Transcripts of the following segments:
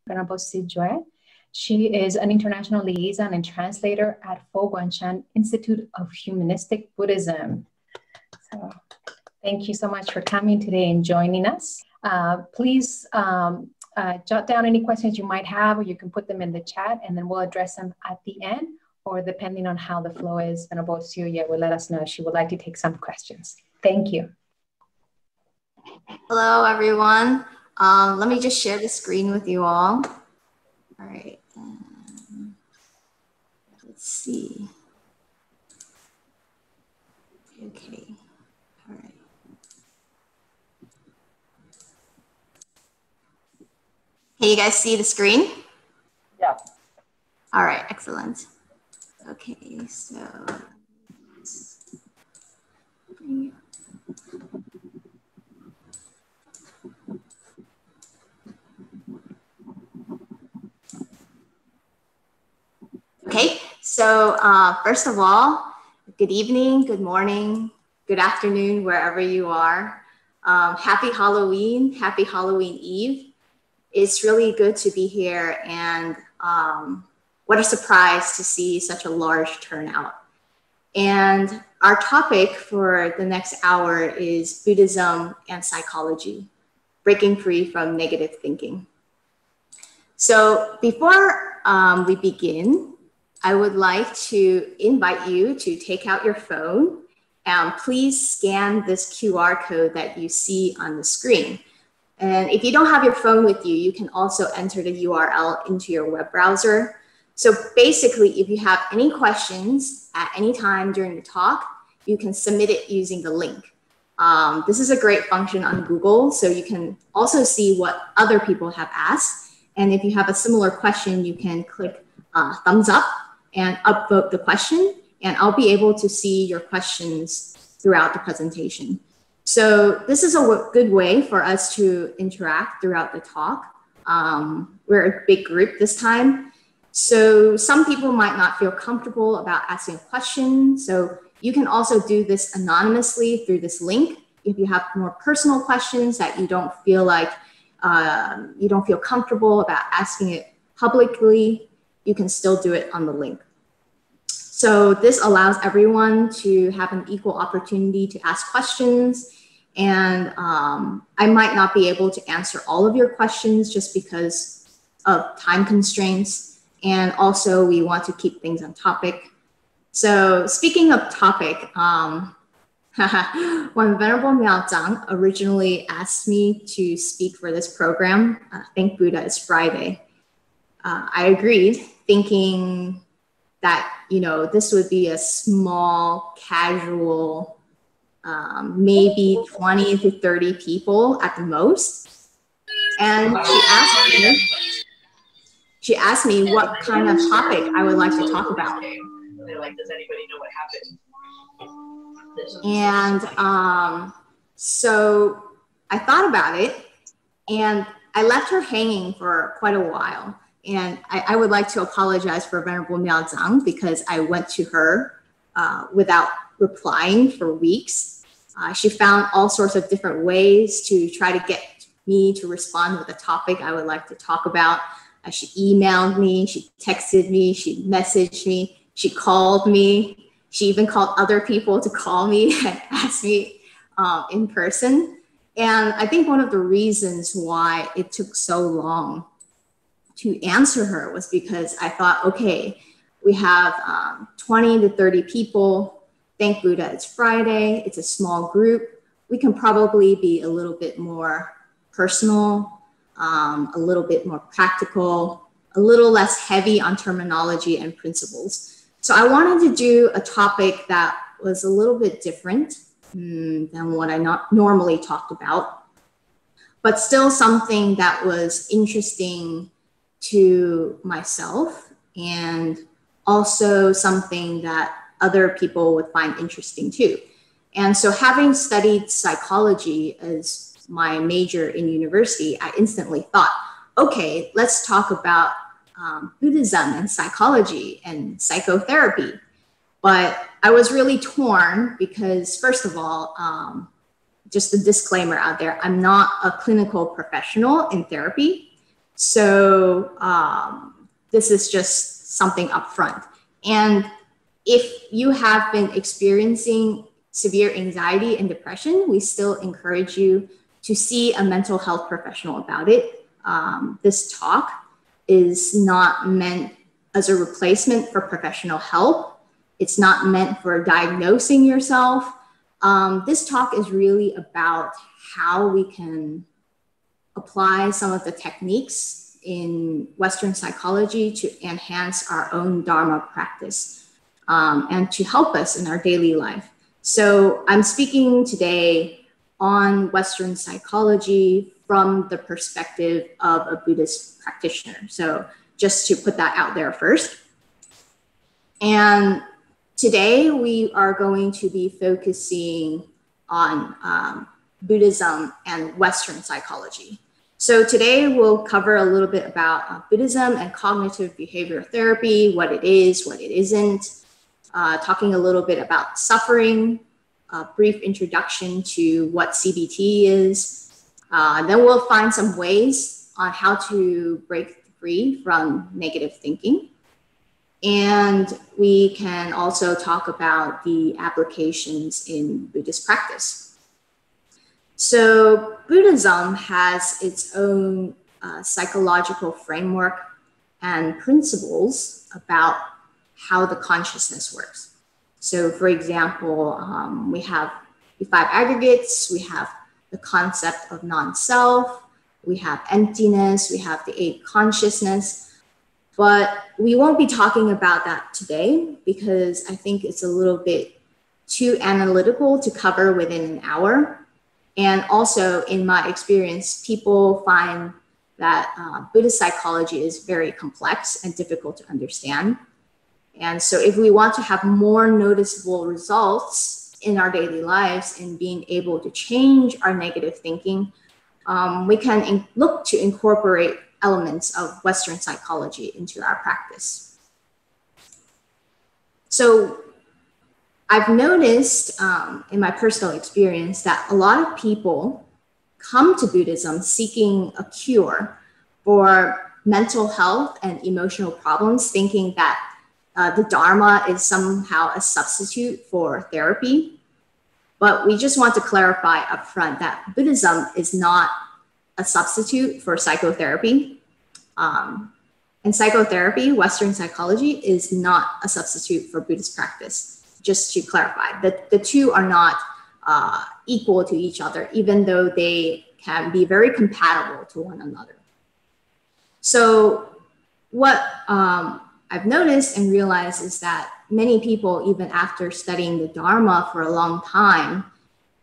Venerable Zhi Yue. She is an international liaison and translator at Fo Guangshan Institute of Humanistic Buddhism. So thank you so much for coming today and joining us. Please jot down any questions you might have, or you can put them in the chat and then we'll address them at the end, or depending on how the flow is, Venerable Zhi Yue will let us know if she would like to take some questions. Thank you. Hello, everyone. Let me just share the screen with you all. All right. Let's see. Okay. All right. Can you guys see the screen? Yeah. All right. Excellent. Okay. So let's bring it. Okay, so first of all, good evening, good morning, good afternoon, wherever you are. Happy Halloween Eve. It's really good to be here, and what a surprise to see such a large turnout. And our topic for the next hour is Buddhism and psychology, breaking free from negative thinking. So before we begin, I would like to invite you to take out your phone and please scan this QR code that you see on the screen. And if you don't have your phone with you, you can also enter the URL into your web browser. So basically, if you have any questions at any time during the talk, you can submit it using the link. This is a great function on Google, so you can also see what other people have asked. And if you have a similar question, you can click thumbs up and upvote the question, and I'll be able to see your questions throughout the presentation. So this is a good way for us to interact throughout the talk. We're a big group this time, so some people might not feel comfortable about asking a question, so you can also do this anonymously through this link. If you have more personal questions that you don't feel like, you don't feel comfortable about asking it publicly, you can still do it on the link. So this allows everyone to have an equal opportunity to ask questions. And I might not be able to answer all of your questions just because of time constraints. And also we want to keep things on topic. So speaking of topic, when Venerable Miao Zhang originally asked me to speak for this program, Thank Buddha It's Friday, I agreed, thinking that, you know, this would be a small, casual, maybe 20 to 30 people at the most. And she asked me what kind of topic I would like to talk about. They're like, does anybody know what happened? And so I thought about it, and I left her hanging for quite a while. And I would like to apologize for Venerable Miao Zhang because I went to her without replying for weeks. She found all sorts of different ways to try to get me to respond with a topic I would like to talk about. She emailed me, she texted me, she messaged me, she called me. She even called other people to call me and ask me in person. And I think one of the reasons why it took so long to answer her was because I thought, okay, we have 20 to 30 people. Thank Buddha It's Friday. It's a small group. We can probably be a little bit more personal, a little bit more practical, a little less heavy on terminology and principles. So I wanted to do a topic that was a little bit different than what I normally talked about, but still something that was interesting to myself and also something that other people would find interesting too. And so having studied psychology as my major in university, I instantly thought, okay, let's talk about Buddhism and psychology and psychotherapy. But I was really torn because, first of all, just a disclaimer out there, I'm not a clinical professional in therapy. So this is just something upfront. And if you have been experiencing severe anxiety and depression, we still encourage you to see a mental health professional about it. This talk is not meant as a replacement for professional help. It's not meant for diagnosing yourself. This talk is really about how we can apply some of the techniques in Western psychology to enhance our own Dharma practice and to help us in our daily life. So I'm speaking today on Western psychology from the perspective of a Buddhist practitioner. So just to put that out there first. And today we are going to be focusing on Buddhism and Western psychology. So today we'll cover a little bit about Buddhism and cognitive behavioral therapy, what it is, what it isn't, talking a little bit about suffering, a brief introduction to what CBT is. Then we'll find some ways on how to break free from negative thinking. And we can also talk about the applications in Buddhist practice. So Buddhism has its own psychological framework and principles about how the consciousness works. So for example, we have the 5 aggregates, we have the concept of non-self, we have emptiness, we have the 8 consciousness, but we won't be talking about that today because I think it's a little bit too analytical to cover within an hour. And also in my experience, people find that Buddhist psychology is very complex and difficult to understand. And so if we want to have more noticeable results in our daily lives and being able to change our negative thinking, we can look to incorporate elements of Western psychology into our practice. So I've noticed in my personal experience that a lot of people come to Buddhism seeking a cure for mental health and emotional problems, thinking that the Dharma is somehow a substitute for therapy. But we just want to clarify upfront that Buddhism is not a substitute for psychotherapy. And psychotherapy, Western psychology, is not a substitute for Buddhist practice. Just to clarify, that the two are not equal to each other, even though they can be very compatible to one another. So what I've noticed and realized is that many people, even after studying the Dharma for a long time,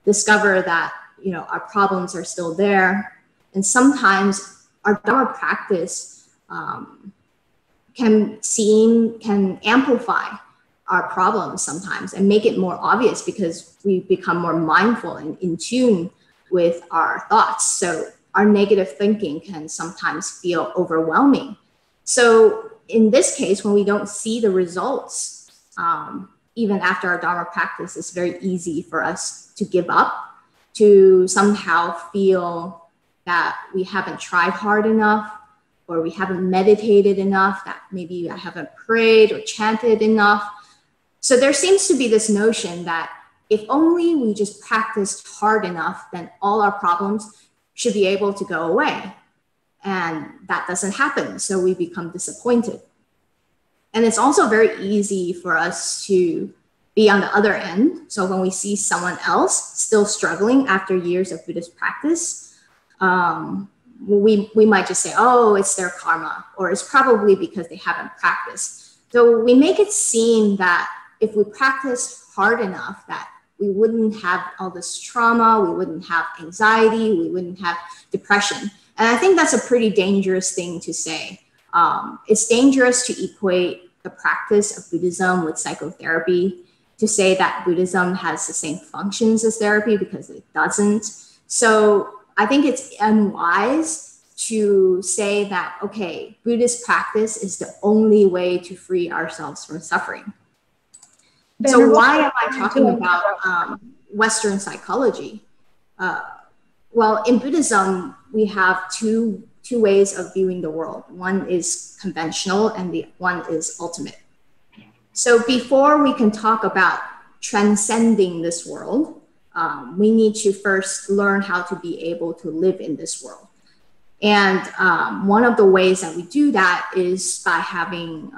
discover that our problems are still there. And sometimes our Dharma practice can amplify our problems sometimes and make it more obvious because we become more mindful and in tune with our thoughts. So our negative thinking can sometimes feel overwhelming. So in this case, when we don't see the results, even after our Dharma practice, it's very easy for us to give up, to somehow feel that we haven't tried hard enough, or we haven't meditated enough, that maybe I haven't prayed or chanted enough. So there seems to be this notion that if only we just practiced hard enough, then all our problems should be able to go away. And that doesn't happen, so we become disappointed. And it's also very easy for us to be on the other end. So when we see someone else still struggling after years of Buddhist practice, we might just say, oh, it's their karma, or it's probably because they haven't practiced. So we make it seem that if we practice hard enough, that we wouldn't have all this trauma, we wouldn't have anxiety, we wouldn't have depression. And I think that's a pretty dangerous thing to say. It's dangerous to equate the practice of Buddhism with psychotherapy, to say that Buddhism has the same functions as therapy, because it doesn't. So I think it's unwise to say that, okay, Buddhist practice is the only way to free ourselves from suffering. So why am I talking about Western psychology? Well, in Buddhism, we have two ways of viewing the world. One is conventional and the one is ultimate. So before we can talk about transcending this world, we need to first learn how to be able to live in this world. And one of the ways that we do that is by having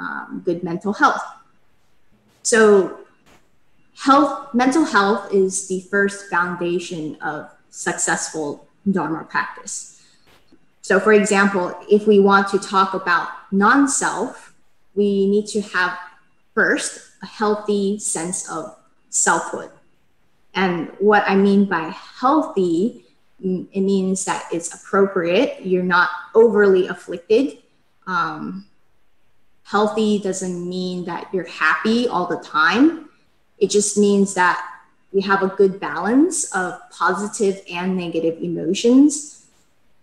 good mental health. So mental health is the first foundation of successful Dharma practice. So for example, if we want to talk about non-self, we need to have first a healthy sense of selfhood. And what I mean by healthy, it means that it's appropriate. You're not overly afflicted. Healthy doesn't mean that you're happy all the time. It just means that we have a good balance of positive and negative emotions.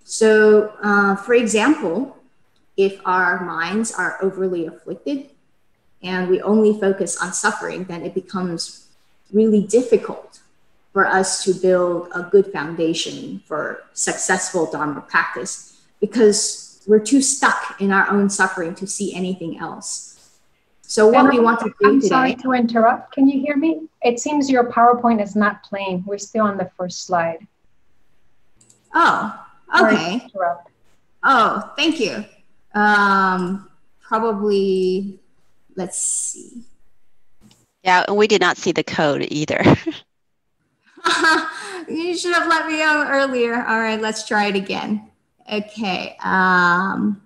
So, for example, if our minds are overly afflicted and we only focus on suffering, then it becomes really difficult for us to build a good foundation for successful Dharma practice because we're too stuck in our own suffering to see anything else. So what we want to do today... I'm sorry to interrupt. Can you hear me? It seems your PowerPoint is not playing. We're still on the first slide. Oh, okay. Oh, thank you. Probably, let's see. Yeah, we did not see the code either. You should have let me know earlier. All right, let's try it again. Okay. All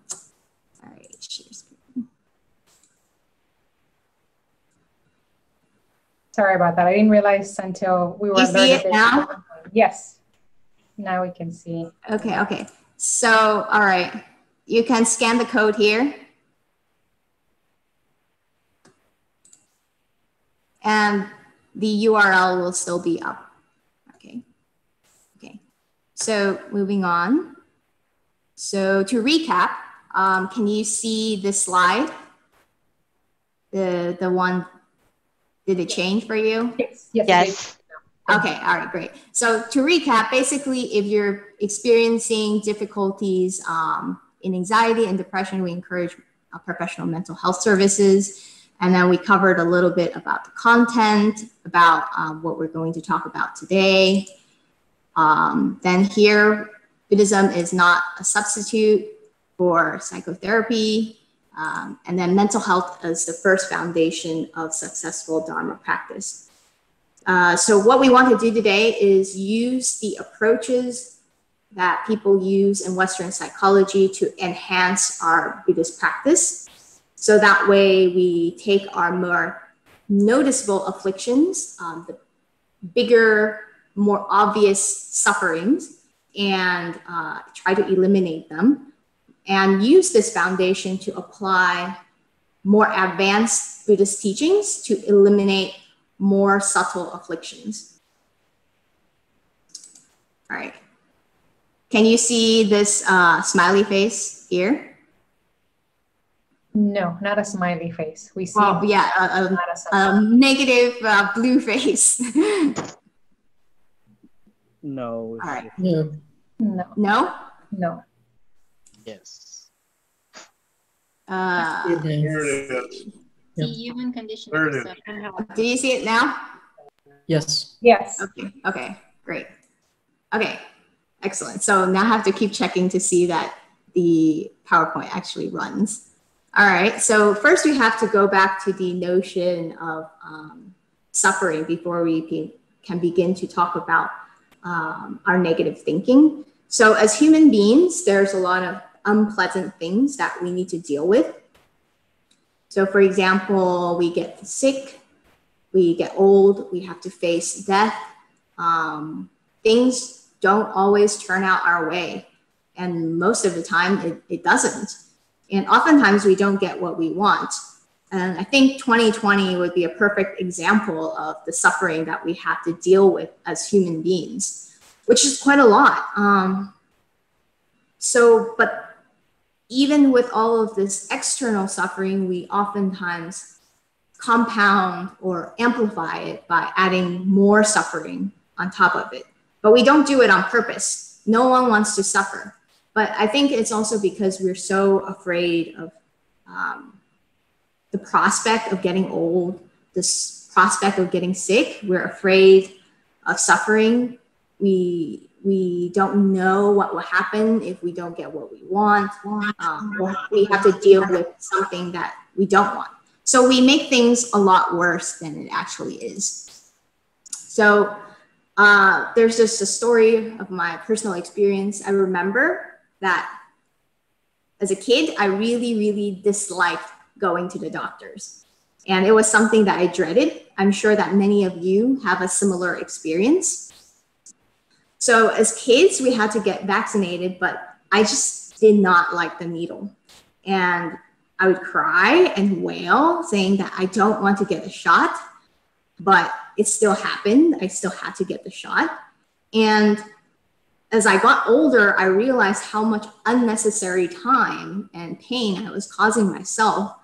right, share screen. Sorry about that. I didn't realize until we were You see it now? Yes. Now we can see. Okay. So, all right. You can scan the code here. And the URL will still be up. Okay. So moving on. So to recap, can you see this slide? The one, did it change for you? Yes. Okay, all right, great. So to recap, basically, if you're experiencing difficulties in anxiety and depression, we encourage professional mental health services. And then we covered a little bit about the content, about what we're going to talk about today. Then here, Buddhism is not a substitute for psychotherapy. And then mental health is the first foundation of successful Dharma practice. So what we want to do today is use the approaches that people use in Western psychology to enhance our Buddhist practice. So that way we take our more noticeable afflictions, the bigger, more obvious sufferings, and try to eliminate them, and use this foundation to apply more advanced Buddhist teachings to eliminate more subtle afflictions. All right. Can you see this smiley face here? No, not a smiley face. We see. Well, yeah, a negative blue face. No. All right. No. No? No. Yes. Here it is. The human condition. There it is. Do you see it now? Yes. Yes. Okay, great. Okay, excellent. So now I have to keep checking to see that the PowerPoint actually runs. All right, so first we have to go back to the notion of suffering before we can begin to talk about our negative thinking. So as human beings, there's a lot of unpleasant things that we need to deal with. So for example, we get sick, we get old, we have to face death. Things don't always turn out our way. And most of the time it doesn't. And oftentimes we don't get what we want. And I think 2020 would be a perfect example of the suffering that we have to deal with as human beings, which is quite a lot. But even with all of this external suffering, we oftentimes compound or amplify it by adding more suffering on top of it. But we don't do it on purpose. No one wants to suffer. But I think it's also because we're so afraid of the prospect of getting old, this prospect of getting sick. We're afraid of suffering. We don't know what will happen if we don't get what we want. Or we have to deal with something that we don't want. So we make things a lot worse than it actually is. So there's just a story of my personal experience. I remember that as a kid, I really, really disliked going to the doctors. And it was something that I dreaded. I'm sure that many of you have a similar experience. So as kids, we had to get vaccinated, but I just did not like the needle. And I would cry and wail saying that I don't want to get a shot, but it still happened. I still had to get the shot. And as I got older, I realized how much unnecessary time and pain I was causing myself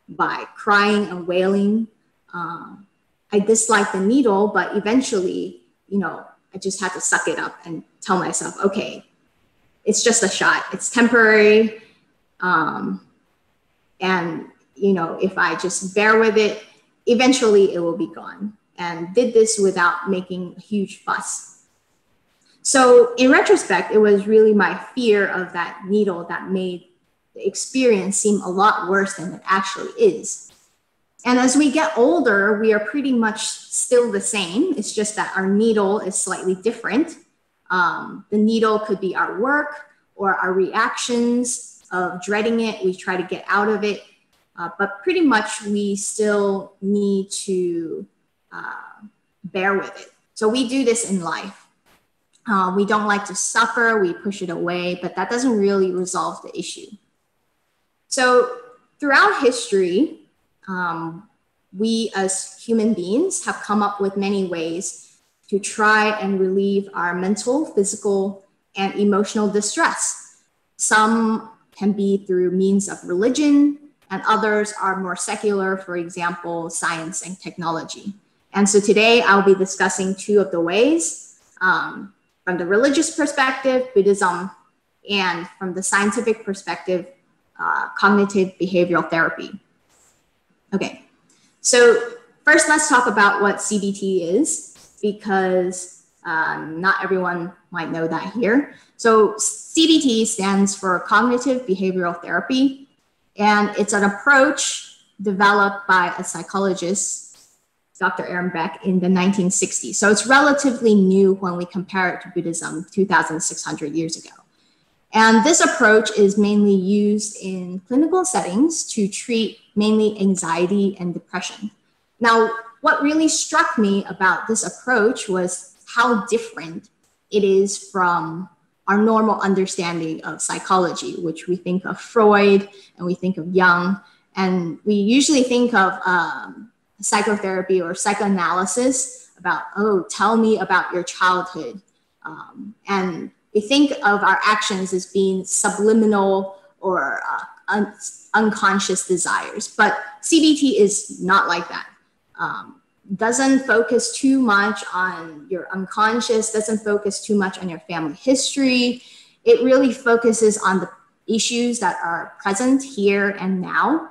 by crying and wailing. I disliked the needle, but eventually, I just had to suck it up and tell myself, okay, it's just a shot. It's temporary. And, if I just bear with it, eventually it will be gone. And did this without making a huge fuss. So in retrospect, it was really my fear of that needle that made the experience seem a lot worse than it actually is. And as we get older, we are pretty much still the same. It's just that our needle is slightly different. The needle could be our work or our reactions of dreading it. We try to get out of it. But pretty much we still need to bear with it. So we do this in life. We don't like to suffer. We push it away, but that doesn't really resolve the issue. So throughout history, we as human beings have come up with many ways to try and relieve our mental, physical, and emotional distress. Some can be through means of religion, and others are more secular, for example, science and technology. And so today I'll be discussing two of the ways, from the religious perspective, Buddhism, and from the scientific perspective, cognitive behavioral therapy. Okay, so first let's talk about what CBT is, because not everyone might know that here. So CBT stands for cognitive behavioral therapy, and it's an approach developed by a psychologist, Dr. Aaron Beck, in the 1960s. So it's relatively new when we compare it to Buddhism 2,600 years ago. And this approach is mainly used in clinical settings to treat mainly anxiety and depression. Now, what really struck me about this approach was how different it is from our normal understanding of psychology, which we think of Freud and we think of Jung. And we usually think of psychotherapy or psychoanalysis about, oh, tell me about your childhood. And we think of our actions as being subliminal or unconscious desires. But CBT is not like that. Doesn't focus too much on your unconscious, doesn't focus too much on your family history. It really focuses on the issues that are present here and now.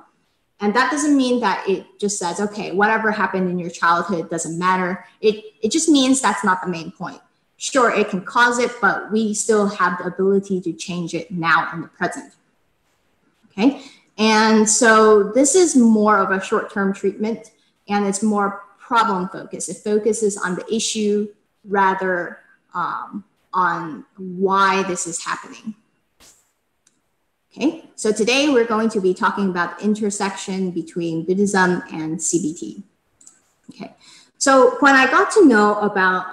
And that doesn't mean that it just says, okay, whatever happened in your childhood doesn't matter. It just means that's not the main point. Sure, it can cause it, but we still have the ability to change it now in the present. Okay, and so this is more of a short-term treatment, and it's more problem focused. It focuses on the issue rather on why this is happening. Okay, so today we're going to be talking about the intersection between Buddhism and CBT. Okay, so when I got to know about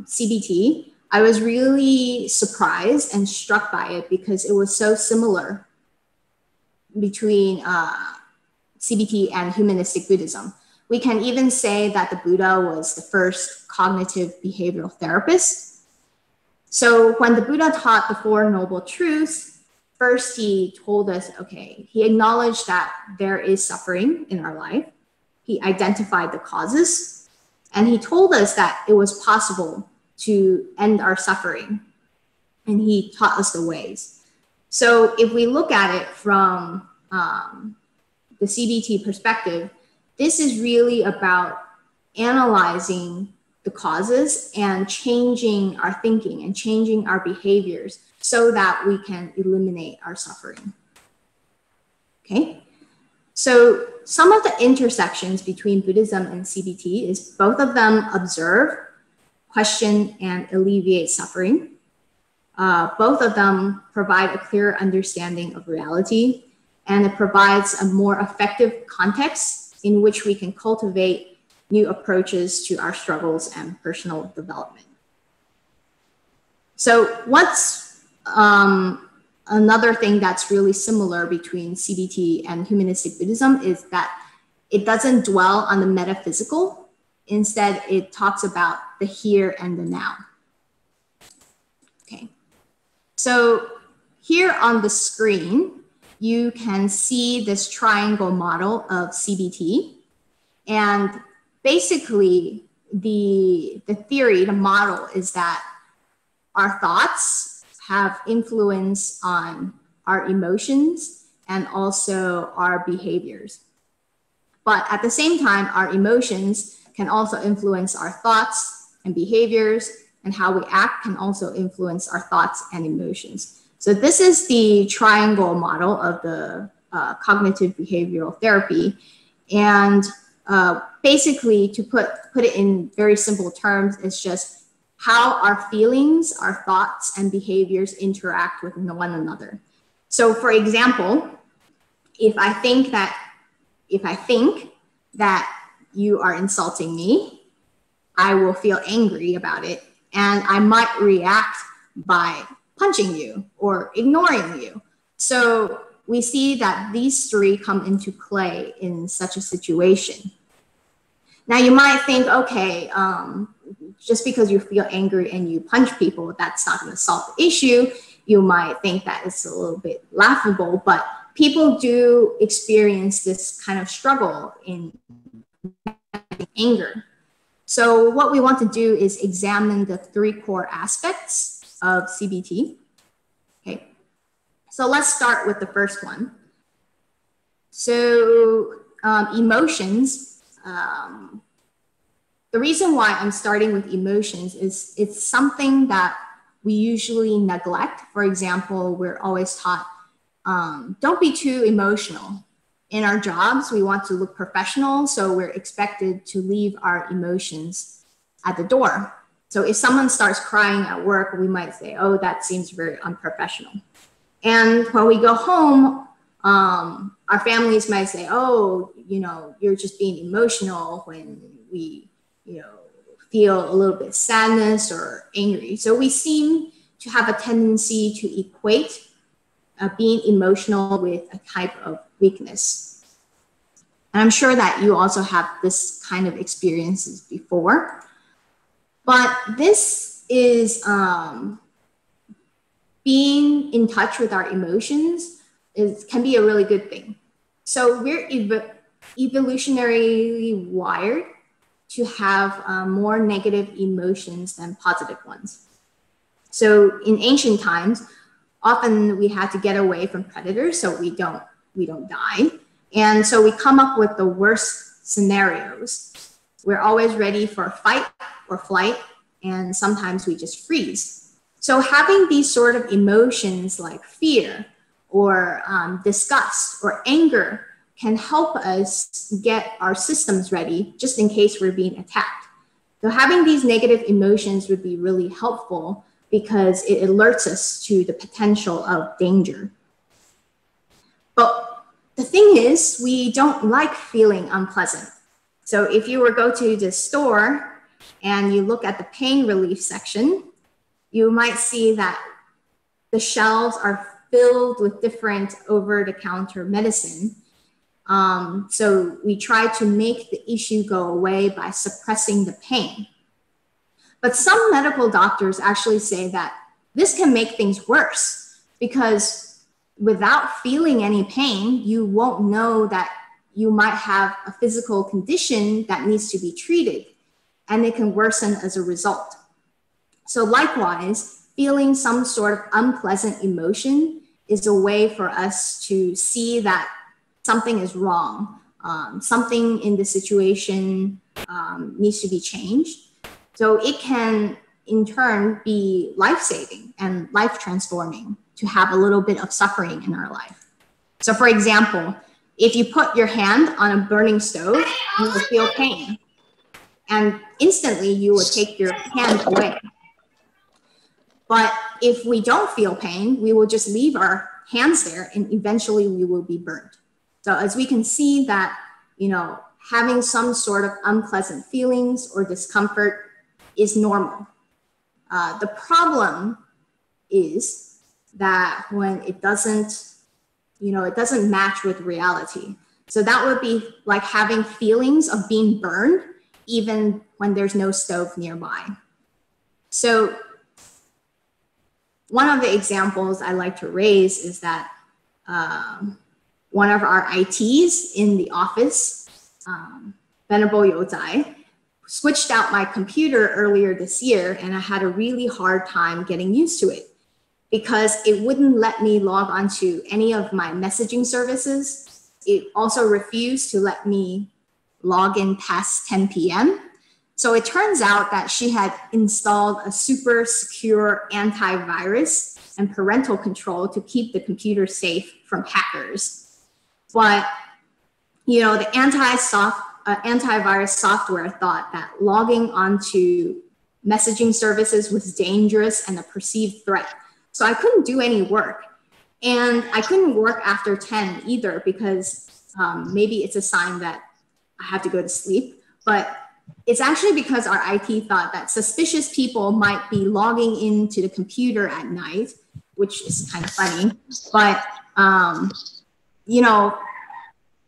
CBT, I was really surprised and struck by it because it was so similar between CBT and humanistic Buddhism. We can even say that the Buddha was the first cognitive behavioral therapist. So when the Buddha taught the Four Noble Truths, first he told us, okay, he acknowledged that there is suffering in our life. He identified the causes, and he told us that it was possible to end our suffering. and he taught us the ways. So if we look at it from the CBT perspective, this is really about analyzing the causes and changing our thinking and changing our behaviors so that we can eliminate our suffering. Okay, so some of the intersections between Buddhism and CBT is both of them observe, question, and alleviate suffering. Both of them provide a clearer understanding of reality, and it provides a more effective context in which we can cultivate new approaches to our struggles and personal development. So what's another thing that's really similar between CBT and humanistic Buddhism is that it doesn't dwell on the metaphysical. Instead, it talks about the here and the now. Okay. So here on the screen, you can see this triangle model of CBT. And basically, the theory, the model is that our thoughts have influence on our emotions and also our behaviors. But at the same time, our emotions can also influence our thoughts and behaviors, and how we act can also influence our thoughts and emotions. So this is the triangle model of the cognitive behavioral therapy. And basically, to put it in very simple terms, it's just how our feelings, our thoughts, and behaviors interact with one another. So for example, if I think that you are insulting me, I will feel angry about it, and I might react by punching you or ignoring you. So we see that these three come into play in such a situation. Now you might think, okay, just because you feel angry and you punch people, that's not going to solve the issue. You might think that it's a little bit laughable, but people do experience this kind of struggle in anger. So what we want to do is examine the three core aspects of CBT. Okay, so let's start with the first one. So emotions. The reason why I'm starting with emotions is it's something that we usually neglect. For example, we're always taught, don't be too emotional. In our jobs, we want to look professional, so we're expected to leave our emotions at the door. So if someone starts crying at work, we might say, oh, that seems very unprofessional. And when we go home, our families might say, oh, you're just being emotional when we, feel a little bit sadness or angry. So we seem to have a tendency to equate being emotional with a type of weakness. And I'm sure that you also have this kind of experiences before. But this is being in touch with our emotions can be a really good thing. So we're evolutionarily wired to have more negative emotions than positive ones. So in ancient times, often we had to get away from predators so we don't die. And so we come up with the worst scenarios. We're always ready for fight or flight, and sometimes we just freeze. So having these sort of emotions like fear or disgust or anger can help us get our systems ready just in case we're being attacked. So having these negative emotions would be really helpful because it alerts us to the potential of danger. But the thing is, we don't like feeling unpleasant. So if you were to go to the store and you look at the pain relief section, you might see that the shelves are filled with different over-the-counter medicine. So we try to make the issue go away by suppressing the pain. But some medical doctors actually say that this can make things worse because without feeling any pain, you won't know that you might have a physical condition that needs to be treated, and it can worsen as a result. So likewise, feeling some sort of unpleasant emotion is a way for us to see that something is wrong. Something in the situation needs to be changed. So it can, in turn, be life-saving and life-transforming to have a little bit of suffering in our life. So for example, if you put your hand on a burning stove, you will feel pain. And instantly you will take your hand away. But if we don't feel pain, we will just leave our hands there and eventually we will be burnt. So as we can see that, you know, having some sort of unpleasant feelings or discomfort is normal. The problem is that when it doesn't, you know, it doesn't match with reality. So that would be like having feelings of being burned even when there's no stove nearby. So one of the examples I like to raise is that one of our ITs in the office, Venerable Zhi, switched out my computer earlier this year, and I had a really hard time getting used to it because it wouldn't let me log onto any of my messaging services. It also refused to let me log in past 10 p.m. So it turns out that she had installed a super secure antivirus and parental control to keep the computer safe from hackers. But, you know, the antivirus software thought that logging onto messaging services was dangerous and a perceived threat. So I couldn't do any work. And I couldn't work after 10 either because maybe it's a sign that I have to go to sleep. But it's actually because our IT thought that suspicious people might be logging into the computer at night, which is kind of funny. But, you know,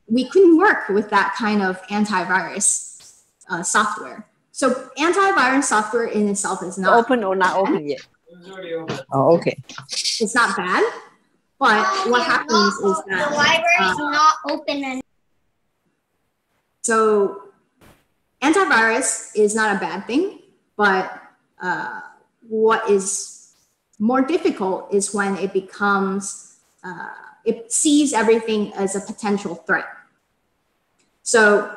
we couldn't work with that kind of antivirus software. So antivirus software in itself is not open or not bad. open yet. Oh, okay. It's not bad, but what happens is that the library is not open. And so antivirus is not a bad thing, but what is more difficult is when it becomes, it sees everything as a potential threat. So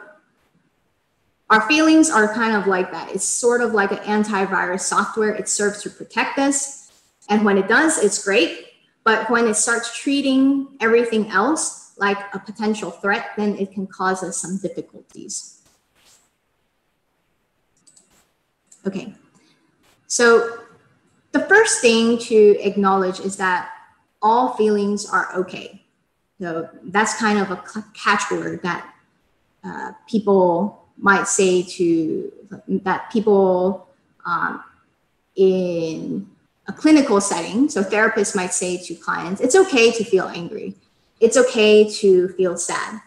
our feelings are kind of like that. It's sort of like an antivirus software. It serves to protect us. And when it does, it's great. But when it starts treating everything else like a potential threat, then it can cause us some difficulties. Okay, so the first thing to acknowledge is that all feelings are okay. So that's kind of a catchword that people might say to, that people in a clinical setting, so therapists might say to clients, it's okay to feel angry. It's okay to feel sad.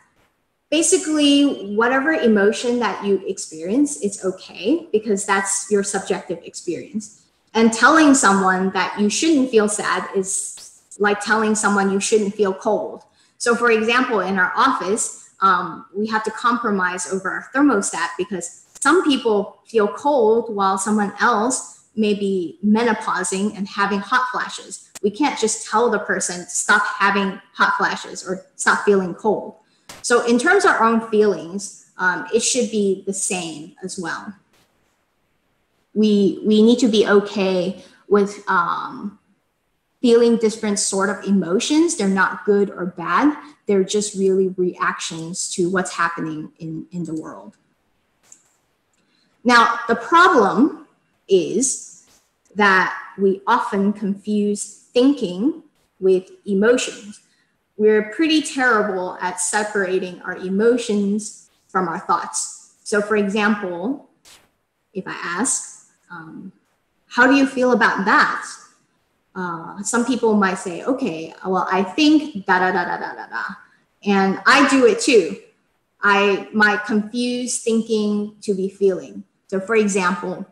Basically, whatever emotion that you experience, it's okay because that's your subjective experience. And telling someone that you shouldn't feel sad is like telling someone you shouldn't feel cold. So for example, in our office, we have to compromise over our thermostat because some people feel cold while someone else may be menopausing and having hot flashes. We can't just tell the person stop having hot flashes or stop feeling cold. So in terms of our own feelings, it should be the same as well. We need to be okay with feeling different sort of emotions. They're not good or bad. They're just really reactions to what's happening in the world. Now, the problem is that we often confuse thinking with emotions. We're pretty terrible at separating our emotions from our thoughts. So for example, if I ask, how do you feel about that? Some people might say, okay, well, I think da da da da da da da. And I do it too. I might confuse thinking to be feeling. So for example,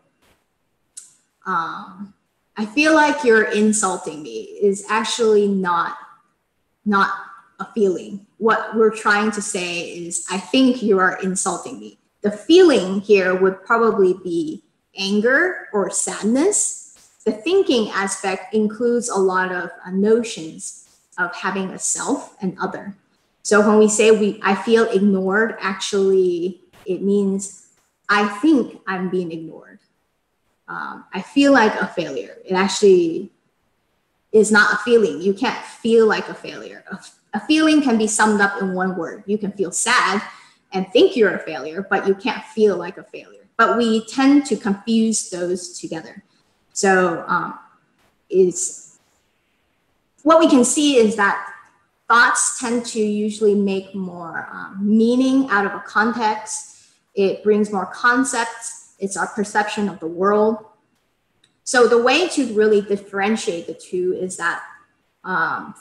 I feel like you're insulting me is actually not a feeling. What we're trying to say is, I think you are insulting me. The feeling here would probably be anger or sadness. the thinking aspect includes a lot of notions of having a self and other. So when we say I feel ignored, actually it means I think I'm being ignored. I feel like a failure. It actually is not a feeling. You can't feel like a failure. A feeling can be summed up in one word. You can feel sad and think you're a failure, but you can't feel like a failure. But we tend to confuse those together. So what we can see is that thoughts tend to usually make more meaning out of a context. It brings more concepts. It's our perception of the world. So the way to really differentiate the two is that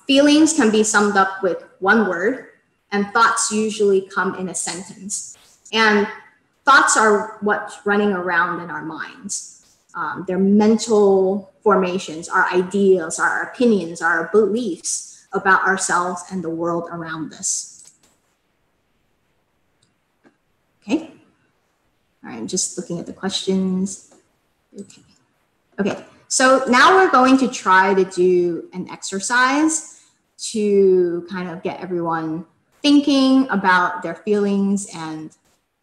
feelings can be summed up with one word, and thoughts usually come in a sentence. And thoughts are what's running around in our minds. They're mental formations, our ideas, our opinions, our beliefs about ourselves and the world around us. Okay. All right, I'm just looking at the questions. Okay. Okay, so now we're going to try to do an exercise to kind of get everyone thinking about their feelings and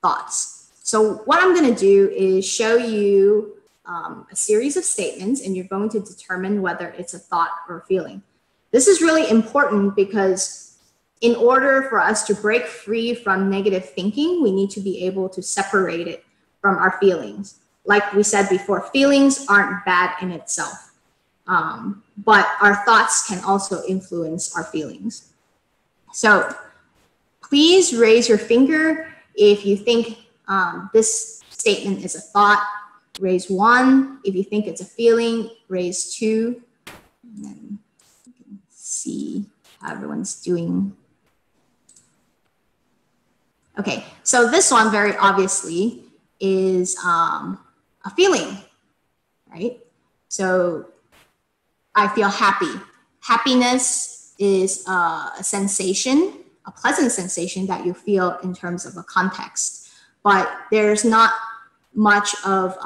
thoughts. So what I'm going to do is show you a series of statements, and you're going to determine whether it's a thought or a feeling. This is really important because in order for us to break free from negative thinking, we need to be able to separate it from our feelings. Like we said before, feelings aren't bad in itself, but our thoughts can also influence our feelings. So please raise your finger if you think this statement is a thought. Raise 1. If you think it's a feeling, raise 2. And then you can see how everyone's doing. Okay, so this one very obviously is a feeling, right? So I feel happy. Happiness is a sensation, a pleasant sensation that you feel in terms of a context, but there's not much of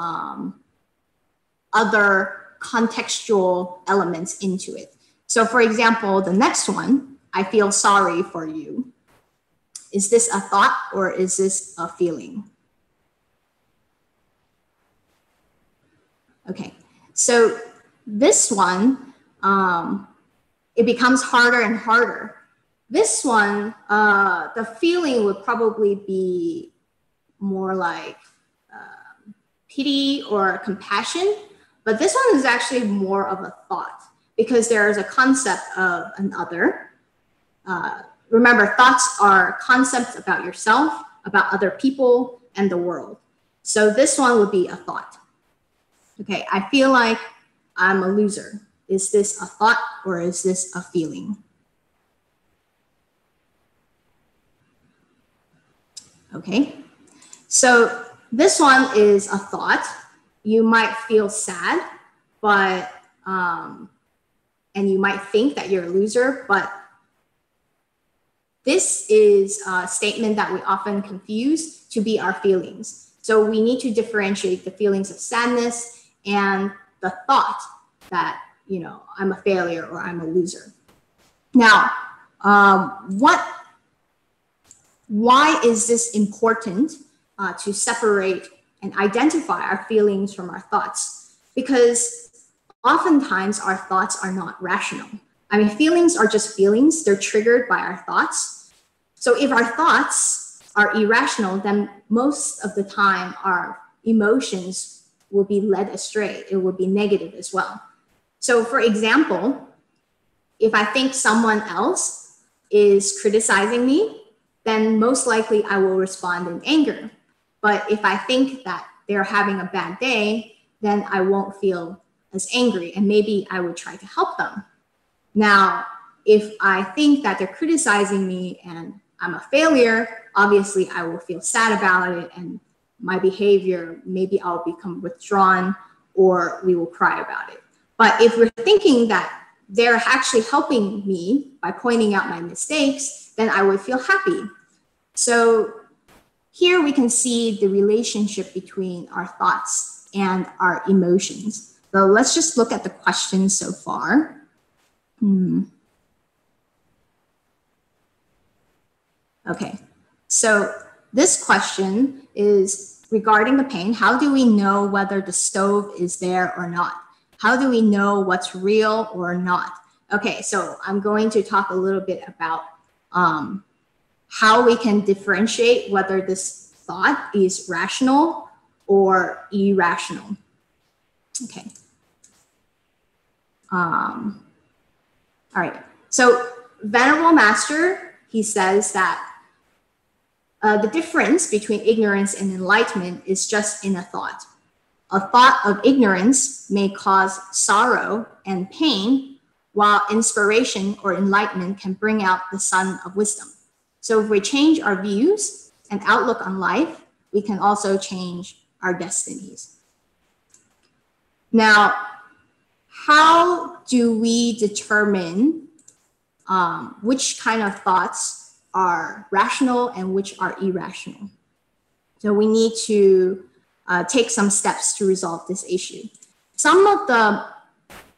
other contextual elements into it. So for example, the next one, I feel sorry for you. Is this a thought or is this a feeling? Okay, so this one, it becomes harder and harder. This one, the feeling would probably be more like pity or compassion, but this one is actually more of a thought because there is a concept of an other. Remember, thoughts are concepts about yourself, about other people, and the world. So this one would be a thought. Okay, I feel like I'm a loser. Is this a thought or is this a feeling? Okay, so this one is a thought. You might feel sad, but and you might think that you're a loser, but this is a statement that we often confuse to be our feelings. So we need to differentiate the feelings of sadness and the thought that, you know, I'm a failure or I'm a loser. Now, why is this important to separate and identify our feelings from our thoughts? Because oftentimes our thoughts are not rational. I mean, feelings are just feelings. They're triggered by our thoughts. So if our thoughts are irrational, then most of the time our emotions will be led astray. It will be negative as well. So for example, if I think someone else is criticizing me, then most likely I will respond in anger. But if I think that they're having a bad day, then I won't feel as angry and maybe I would try to help them. Now, if I think that they're criticizing me and I'm a failure, obviously I will feel sad about it and my behavior, maybe I'll become withdrawn or we will cry about it. But if we're thinking that they're actually helping me by pointing out my mistakes, then I would feel happy. So here we can see the relationship between our thoughts and our emotions. So let's just look at the questions so far. Okay, so this question is regarding the pain. How do we know whether the stove is there or not? How do we know what's real or not? Okay, so I'm going to talk a little bit about how we can differentiate whether this thought is rational or irrational. Okay. All right, so Venerable Master, he says that the difference between ignorance and enlightenment is just in a thought. A thought of ignorance may cause sorrow and pain, while inspiration or enlightenment can bring out the sun of wisdom. So if we change our views and outlook on life, we can also change our destinies. Now, how do we determine which kind of thoughts are rational and which are irrational? So we need to take some steps to resolve this issue. Some of the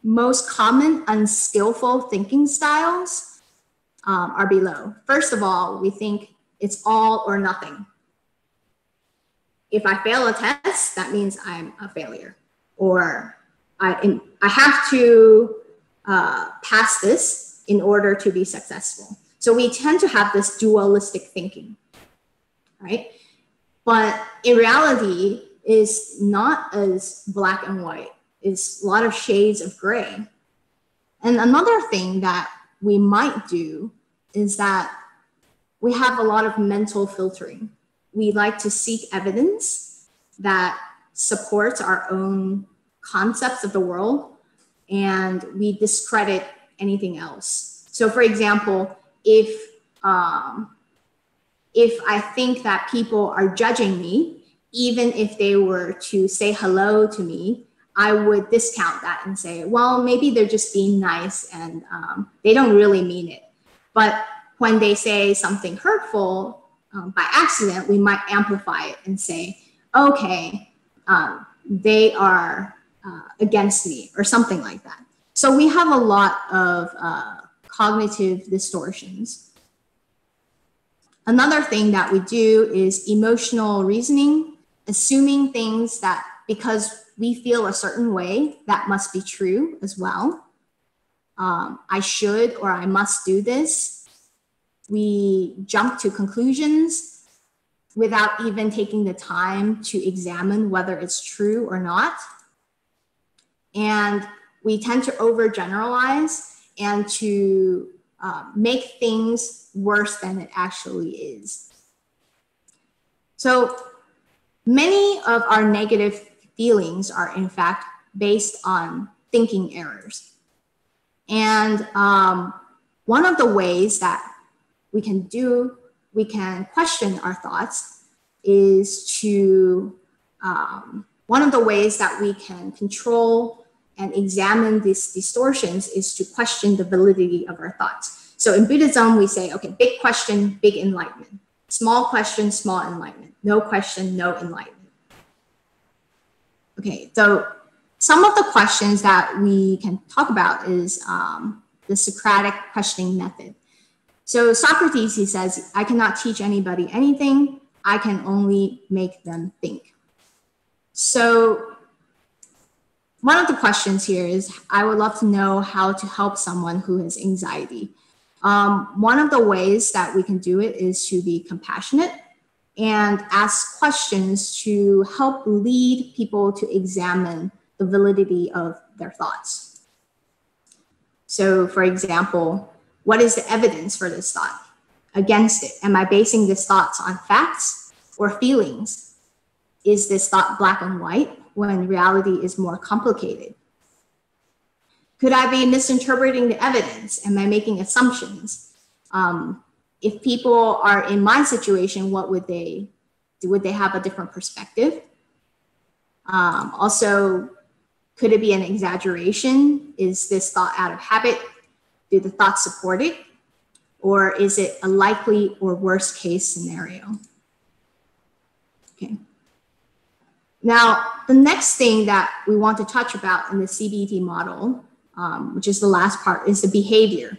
most common unskillful thinking styles are below. First of all, we think it's all or nothing. If I fail a test, that means I'm a failure. Or I have to pass this in order to be successful. So we tend to have this dualistic thinking, right? But in reality, it's not as black and white. It's a lot of shades of gray. And another thing that we might do is that we have a lot of mental filtering. We like to seek evidence that supports our own concepts of the world, and we discredit anything else. So for example, if I think that people are judging me, even if they were to say hello to me, I would discount that and say, well, maybe they're just being nice and they don't really mean it. But when they say something hurtful by accident, we might amplify it and say, okay, they are against me or something like that. So we have a lot of cognitive distortions. Another thing that we do is emotional reasoning, assuming things that because we feel a certain way, that must be true as well. I should or I must do this. We jump to conclusions without even taking the time to examine whether it's true or not. And we tend to overgeneralize and to make things worse than it actually is. So many of our negative feelings are in fact based on thinking errors. And one of the ways that we can question our thoughts is to, one of the ways that we can control and examine these distortions is to question the validity of our thoughts. So in Buddhism, we say, okay, big question, big enlightenment. Small question, small enlightenment. No question, no enlightenment. Okay, so some of the questions that we can talk about is the Socratic questioning method. So Socrates, he says, I cannot teach anybody anything. I can only make them think. So one of the questions here is, I would love to know how to help someone who has anxiety. One of the ways that we can do it is to be compassionate and ask questions to help lead people to examine the validity of their thoughts. So for example, what is the evidence for this thought against it? Am I basing these thoughts on facts or feelings? Is this thought black and white when reality is more complicated? Could I be misinterpreting the evidence? Am I making assumptions? If people are in my situation, what would they do? Would they have a different perspective? Also, could it be an exaggeration? Is this thought out of habit? Do the thoughts support it? Or is it a likely or worst case scenario? Okay. Now, the next thing that we want to touch about in the CBT model, which is the last part, is the behavior.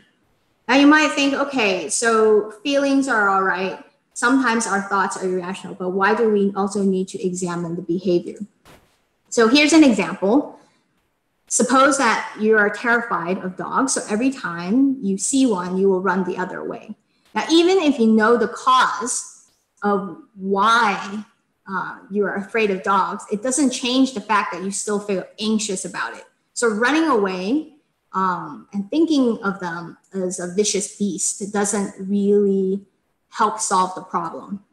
Now you might think, okay, so feelings are all right. Sometimes our thoughts are irrational, but why do we also need to examine the behavior? So here's an example. Suppose that you are terrified of dogs, so every time you see one, you will run the other way. Now, even if you know the cause of why you are afraid of dogs, it doesn't change the fact that you still feel anxious about it. So running away and thinking of them as a vicious beast, it doesn't really help solve the problem.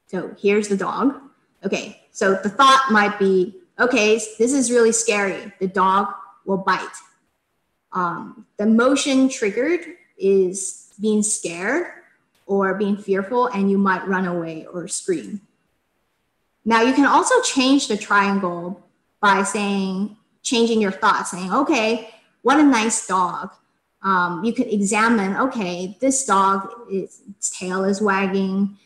So here's the dog. Okay, so the thought might be, okay, this is really scary. The dog will bite. The emotion triggered is being scared or being fearful, and you might run away or scream. Now you can also change the triangle by changing your thoughts, saying, okay, what a nice dog. You could examine, okay, this dog, its tail is wagging,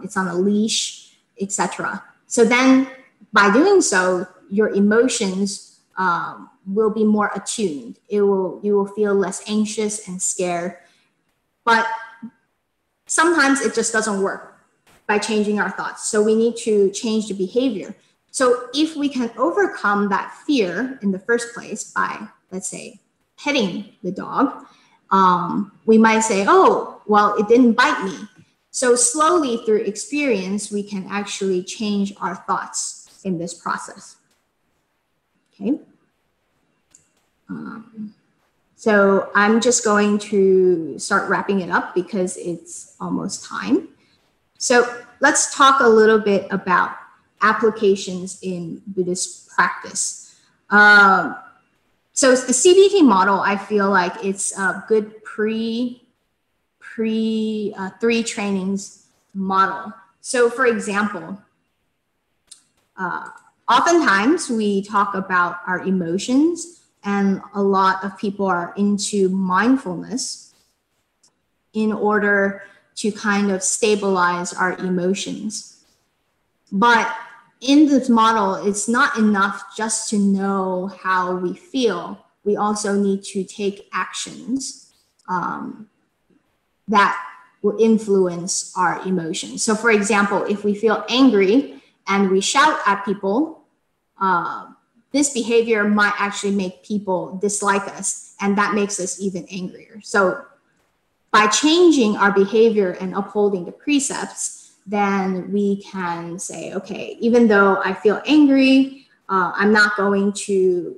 it's on a leash, etc. So then by doing so, your emotions will be more attuned. You will feel less anxious and scared. But sometimes it just doesn't work by changing our thoughts. So we need to change the behavior. So if we can overcome that fear in the first place by, let's say, petting the dog, we might say, oh, well, it didn't bite me. So slowly through experience, we can actually change our thoughts in this process. Okay. So I'm just going to start wrapping it up because it's almost time. So let's talk a little bit about applications in Buddhist practice. So the CBT model, I feel like it's a good three trainings model. So for example, oftentimes we talk about our emotions, and a lot of people are into mindfulness in order to kind of stabilize our emotions. But in this model, it's not enough just to know how we feel. We also need to take actions that will influence our emotions. So for example, if we feel angry and we shout at people, this behavior might actually make people dislike us, and that makes us even angrier. So by changing our behavior and upholding the precepts, then we can say, okay, even though I feel angry, I'm not going to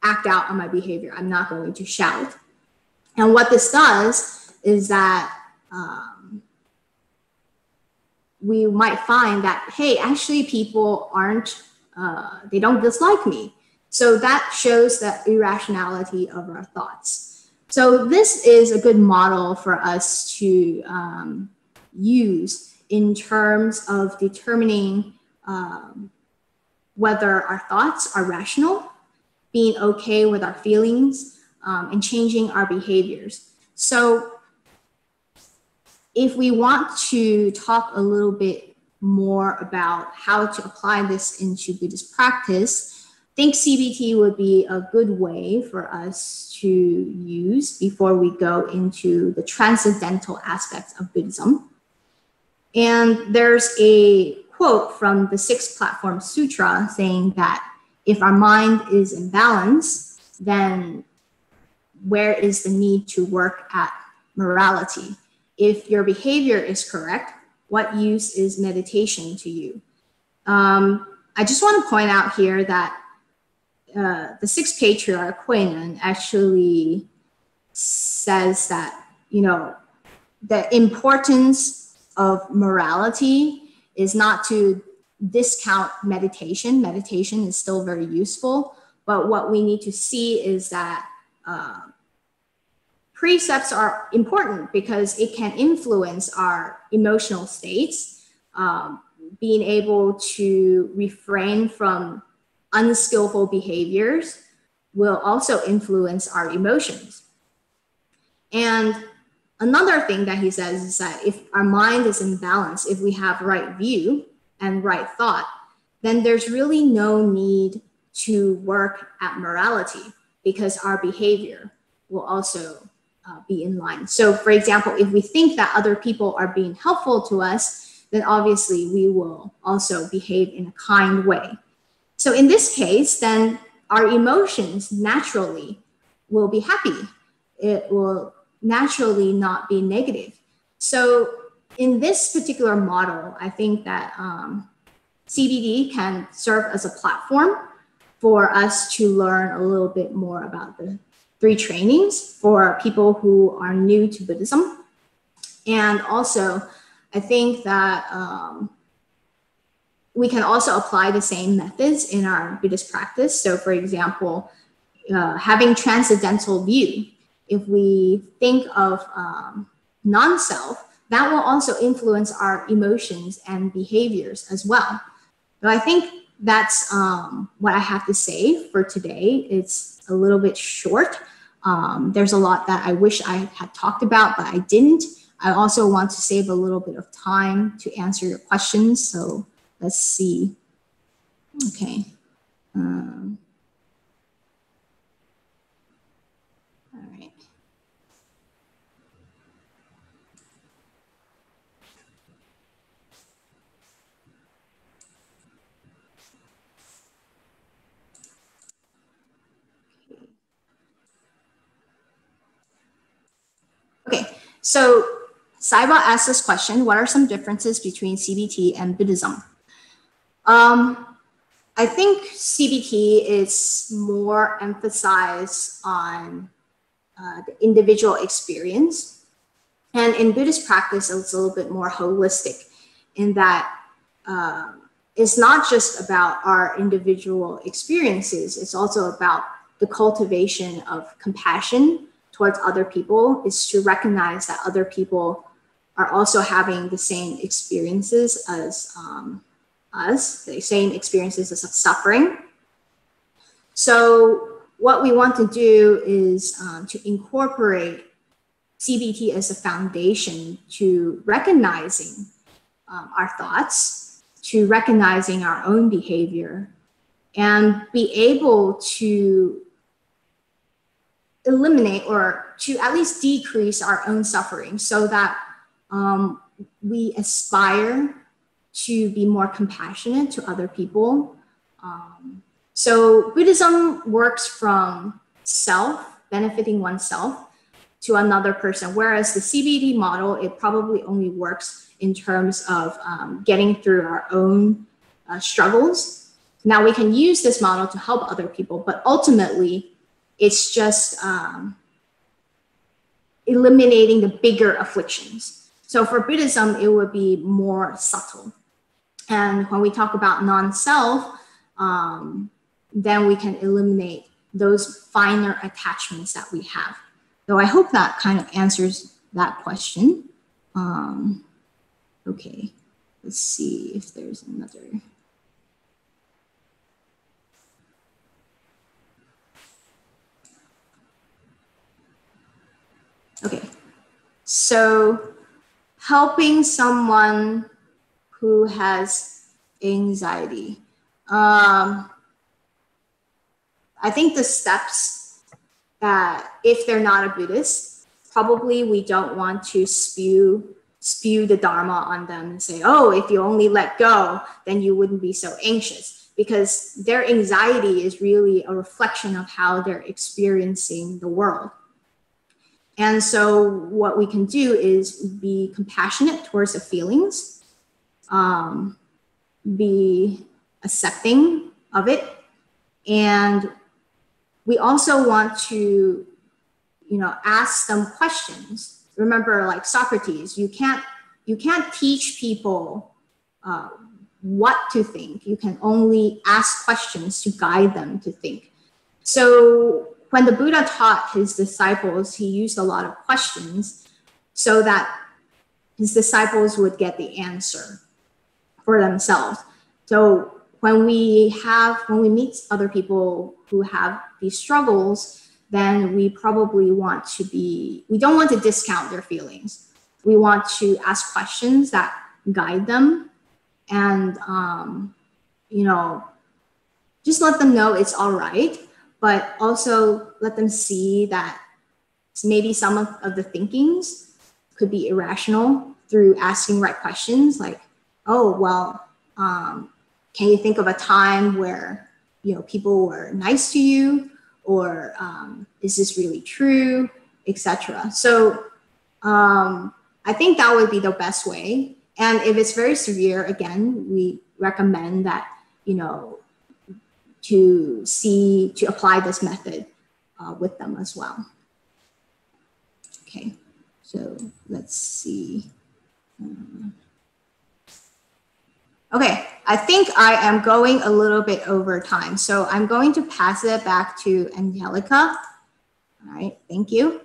act out on my behavior. I'm not going to shout. And what this does is that we might find that, hey, actually people they don't dislike me. So that shows the irrationality of our thoughts. So this is a good model for us to use in terms of determining whether our thoughts are rational, being okay with our feelings, and changing our behaviors. So if we want to talk a little bit more about how to apply this into Buddhist practice, I think CBT would be a good way for us to use before we go into the transcendental aspects of Buddhism. And there's a quote from the Sixth Platform Sutra saying that if our mind is in balance, then where is the need to work at morality? If your behavior is correct, what use is meditation to you? I just want to point out here that the sixth patriarch, Huineng, actually says that, the importance of morality is not to discount meditation. Meditation is still very useful, but what we need to see is that precepts are important because it can influence our emotional states. Being able to refrain from unskillful behaviors will also influence our emotions. And another thing that he says is that if our mind is in balance, if we have right view and right thought, then there's really no need to work at morality, because our behavior will also be in line. So for example, if we think that other people are being helpful to us, then obviously we will also behave in a kind way. So in this case, then our emotions naturally will be happy. It will naturally not be negative. So in this particular model, I think that CBT can serve as a platform for us to learn a little bit more about the 3 trainings for people who are new to Buddhism. And also, I think that we can also apply the same methods in our Buddhist practice. So for example, having transcendental view, if we think of non-self, that will also influence our emotions and behaviors as well. So I think that's what I have to say for today. It's a little bit short. There's a lot that I wish I had talked about, but I didn't. I also want to save a little bit of time to answer your questions. So let's see. Okay. All right. Okay, so Saiba asked this question: what are some differences between CBT and Buddhism? I think CBT is more emphasized on the individual experience. And in Buddhist practice, it's a little bit more holistic in that it's not just about our individual experiences, it's also about the cultivation of compassion towards other people, is to recognize that other people are also having the same experiences as us, the same experiences as suffering. So what we want to do is to incorporate CBT as a foundation to recognizing our thoughts, to recognizing our own behavior, and be able to eliminate or to at least decrease our own suffering, so that we aspire to be more compassionate to other people. So Buddhism works from self, benefiting oneself, to another person, whereas the CBT model, it probably only works in terms of getting through our own struggles. Now we can use this model to help other people, but ultimately it's just eliminating the bigger afflictions. So for Buddhism, it would be more subtle. And when we talk about non-self, then we can eliminate those finer attachments that we have. So I hope that kind of answers that question. Okay, let's see if there's another. Okay, so helping someone who has anxiety. I think the steps that, if they're not a Buddhist, probably we don't want to spew the Dharma on them and say, oh, if you only let go, then you wouldn't be so anxious, because their anxiety is really a reflection of how they're experiencing the world. And so what we can do is be compassionate towards the feelings, be accepting of it. And we also want to, ask them questions. Remember, like Socrates, you can't teach people what to think. You can only ask questions to guide them to think. So when the Buddha taught his disciples, he used a lot of questions so that his disciples would get the answer for themselves. So when we meet other people who have these struggles, then we probably we don't want to discount their feelings. We want to ask questions that guide them and you know, just let them know it's all right, but also let them see that maybe some of the thinkings could be irrational through asking right questions like, oh, well, can you think of a time where, you know, people were nice to you, or is this really true, etc. So I think that would be the best way. And if it's very severe, again, we recommend that, you know, to apply this method with them as well. Okay, so let's see. Okay, I think I am going a little bit over time, so I'm going to pass it back to Angelica. All right, thank you.